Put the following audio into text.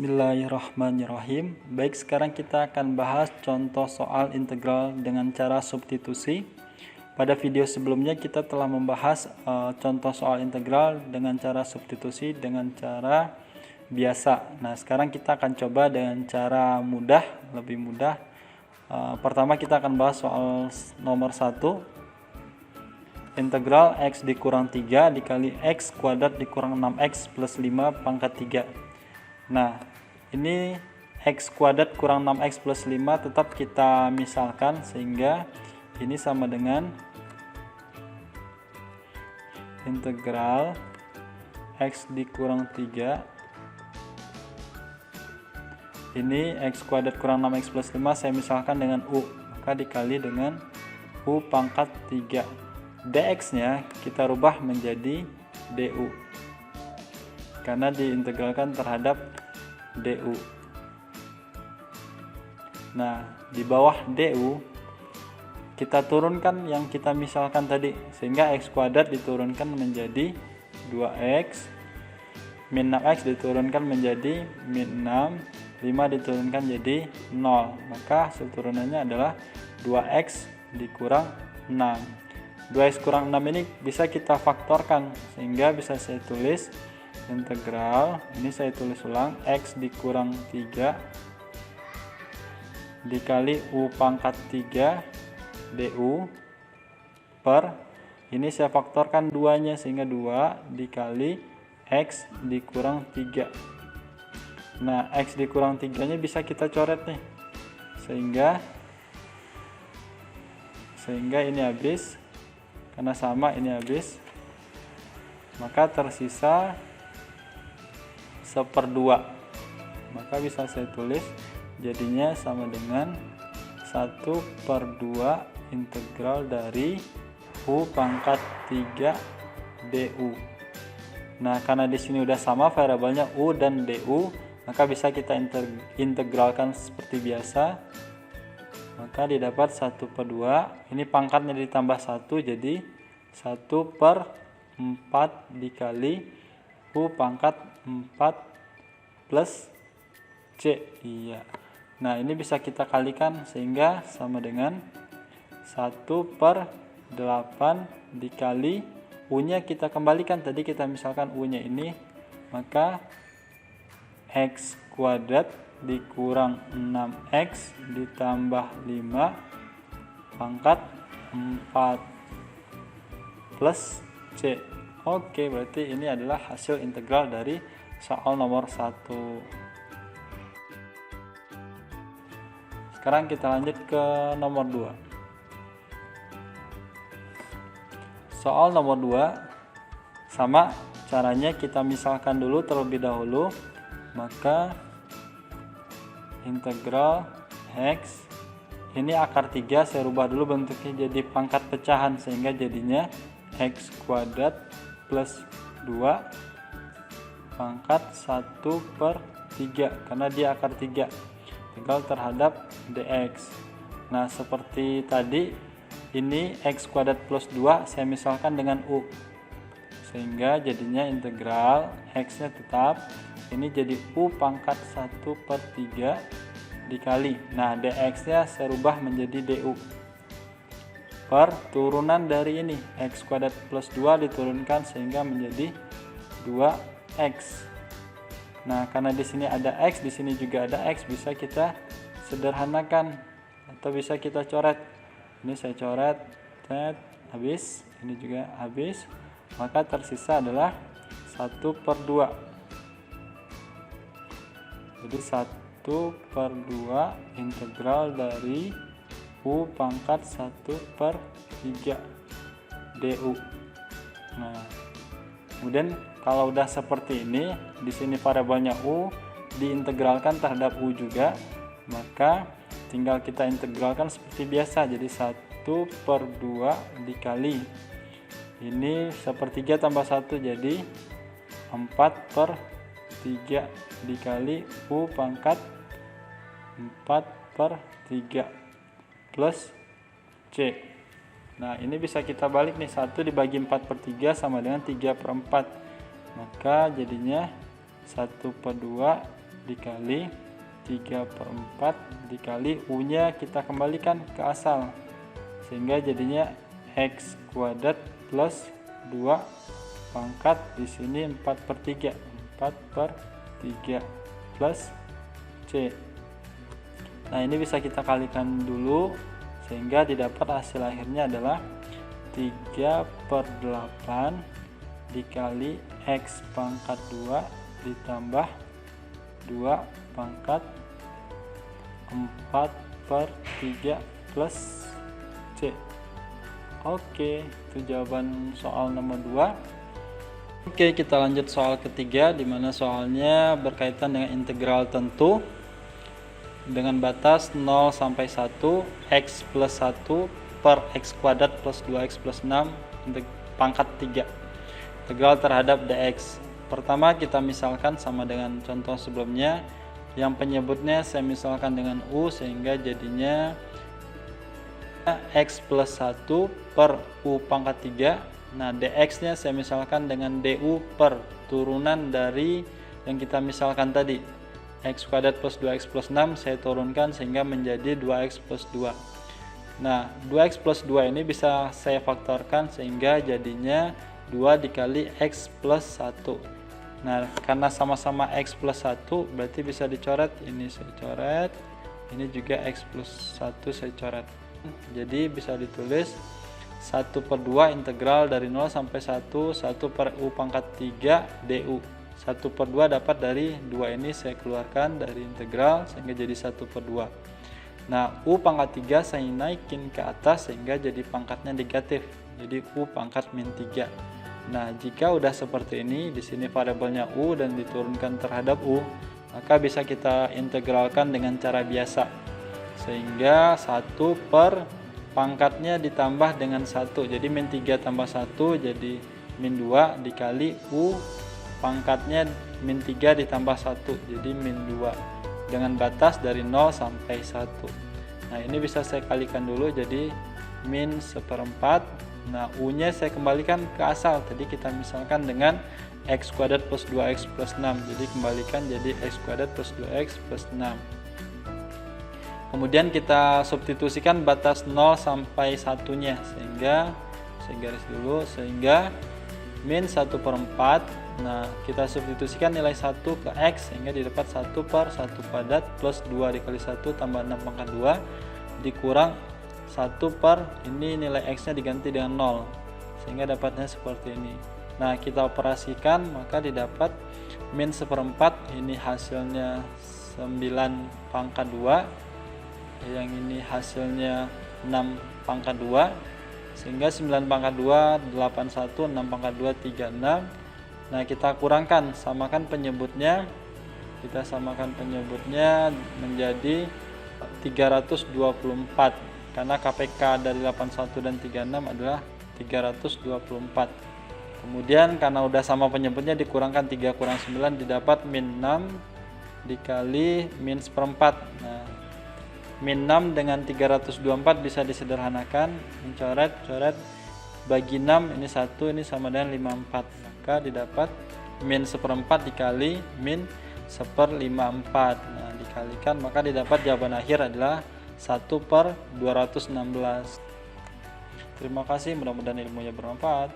Bismillahirrahmanirrahim. Baik, sekarang kita akan bahas contoh soal integral dengan cara substitusi. Pada video sebelumnya kita telah membahas contoh soal integral dengan cara substitusi dengan cara biasa. Nah, sekarang kita akan coba dengan cara mudah, lebih mudah. Pertama kita akan bahas soal nomor 1. Integral x dikurang 3 dikali x kuadrat dikurang 6x plus 5 pangkat 3. Nah, ini x kuadrat kurang 6x plus 5 tetap kita misalkan, sehingga ini sama dengan integral x dikurang 3. Ini x kuadrat kurang 6x plus 5 saya misalkan dengan u, maka dikali dengan u pangkat 3. dx nya kita rubah menjadi du karena diintegralkan terhadap du. Nah, di bawah du kita turunkan yang kita misalkan tadi, sehingga x kuadrat diturunkan menjadi 2x, min 6x diturunkan menjadi min 6, 5 diturunkan jadi 0, maka hasil turunannya adalah 2x dikurang 6. 2x kurang 6 ini bisa kita faktorkan, sehingga bisa saya tulis integral, ini saya tulis ulang, x dikurang 3 dikali u pangkat 3 du per, ini saya faktorkan 2 nya sehingga 2 dikali x dikurang 3. Nah, x dikurang 3 nya bisa kita coret nih, sehingga ini habis, karena sama ini habis, maka tersisa 1/2. Maka bisa saya tulis jadinya sama dengan 1/2 integral dari u pangkat 3 du. Nah, karena di sini udah sama variabelnya u dan du, maka bisa kita integralkan seperti biasa. Maka didapat 1/2, ini pangkatnya ditambah 1 jadi 1/4 dikali u pangkat 4 plus c. Iya. Nah, ini bisa kita kalikan sehingga sama dengan 1/8 dikali u nya kita kembalikan, tadi kita misalkan u nya ini, maka x kuadrat dikurang 6x ditambah 5 pangkat 4 plus c. Oke, berarti ini adalah hasil integral dari soal nomor 1. Sekarang kita lanjut ke nomor 2. Soal nomor 2 sama caranya, kita misalkan dulu terlebih dahulu, maka integral x, ini akar 3 saya rubah dulu bentuknya jadi pangkat pecahan, sehingga jadinya x kuadrat plus 2 pangkat 1/3 karena dia akar 3 integral terhadap dx. Nah, seperti tadi, ini x kuadrat plus 2 saya misalkan dengan u, sehingga jadinya integral x nya tetap ini jadi u pangkat 1/3 dikali, nah dx nya saya rubah menjadi du per turunan dari ini x kuadrat plus 2 diturunkan sehingga menjadi 2x. Nah, karena di sini ada x, di sini juga ada x, bisa kita sederhanakan atau bisa kita coret. Ini saya coret, habis, ini juga habis, maka tersisa adalah 1/2. Jadi 1/2 integral dari u pangkat 1/3 du. Nah, kemudian kalau udah seperti ini, di sini variabelnya u diintegralkan terhadap u juga, maka tinggal kita integralkan seperti biasa. Jadi 1/2 dikali ini 1/3 tambah 1 jadi 4/3 dikali u pangkat 4/3 plus c. Nah, ini bisa kita balik nih, 1 dibagi 4/3 sama dengan 3/4. Maka jadinya 1/2 dikali 3/4 dikali U-nya kita kembalikan ke asal, sehingga jadinya X kuadrat plus 2 pangkat di sini 4/3 plus C. Nah, ini bisa kita kalikan dulu sehingga didapat hasil akhirnya adalah 3/8 dikali X pangkat 2 ditambah 2 pangkat 4/3 plus C. Oke, itu jawaban soal nomor 2. Oke, kita lanjut soal ketiga, di mana soalnya berkaitan dengan integral tentu dengan batas 0 sampai 1 X plus 1 per X kuadrat plus 2X plus 6 pangkat 3 integral terhadap dx. Pertama kita misalkan sama dengan contoh sebelumnya, yang penyebutnya saya misalkan dengan U, sehingga jadinya X plus 1 per U pangkat 3. Nah, dx nya saya misalkan dengan du per turunan dari yang kita misalkan tadi, X kuadrat plus 2X plus 6 saya turunkan sehingga menjadi 2X plus 2. Nah, 2X plus 2 ini bisa saya faktorkan sehingga jadinya 2 dikali X plus 1. Nah, karena sama-sama X plus 1 berarti bisa dicoret, ini saya coret, ini juga X plus 1 saya coret. Jadi bisa ditulis 1/2 integral dari 0 sampai 1 per U pangkat 3 du. 1/2 dapat dari 2 ini saya keluarkan dari integral sehingga jadi 1/2. Nah, U pangkat 3 saya naikin ke atas sehingga jadi pangkatnya negatif, jadi U pangkat min 3. Nah, jika udah seperti ini, di sini variabelnya U dan diturunkan terhadap U, maka bisa kita integralkan dengan cara biasa, sehingga 1 per pangkatnya ditambah dengan 1, jadi min 3 tambah 1 jadi min 2 dikali U pangkatnya min 3 ditambah 1 jadi min 2 dengan batas dari 0 sampai 1. Nah, ini bisa saya kalikan dulu jadi min 1/4. Nah, U nya saya kembalikan ke asal, tadi kita misalkan dengan X kuadrat plus 2X plus 6, jadi kembalikan jadi X kuadrat plus 2X plus 6. Kemudian kita substitusikan batas 0 sampai 1 nya, sehingga saya garis dulu, sehingga min 1/4. Nah, kita substitusikan nilai 1 ke X sehingga didapat 1 per 1 kuadrat plus 2 dikali 1 tambah 6 pangkat 2 dikurang 1 per ini nilai X nya diganti dengan 0 sehingga dapatnya seperti ini. Nah, kita operasikan maka didapat min 1/4, ini hasilnya 9 pangkat 2, yang ini hasilnya 6 pangkat 2, sehingga 9 pangkat 2 81, 6 pangkat 2 36. Nah, kita kurangkan, samakan penyebutnya, kita samakan penyebutnya menjadi 324 karena KPK dari 81 dan 36 adalah 324. Kemudian karena udah sama penyebutnya dikurangkan 3 kurang 9 didapat min 6 dikali min 1/4. Nah, min 6 dengan 324 bisa disederhanakan, mencoret-coret, bagi 6 ini 1, ini sama dengan 54, maka didapat min 1/4 dikali min 1/54. Nah, dikalikan maka didapat jawaban akhir adalah 1/216. Terima kasih, mudah-mudahan ilmunya bermanfaat.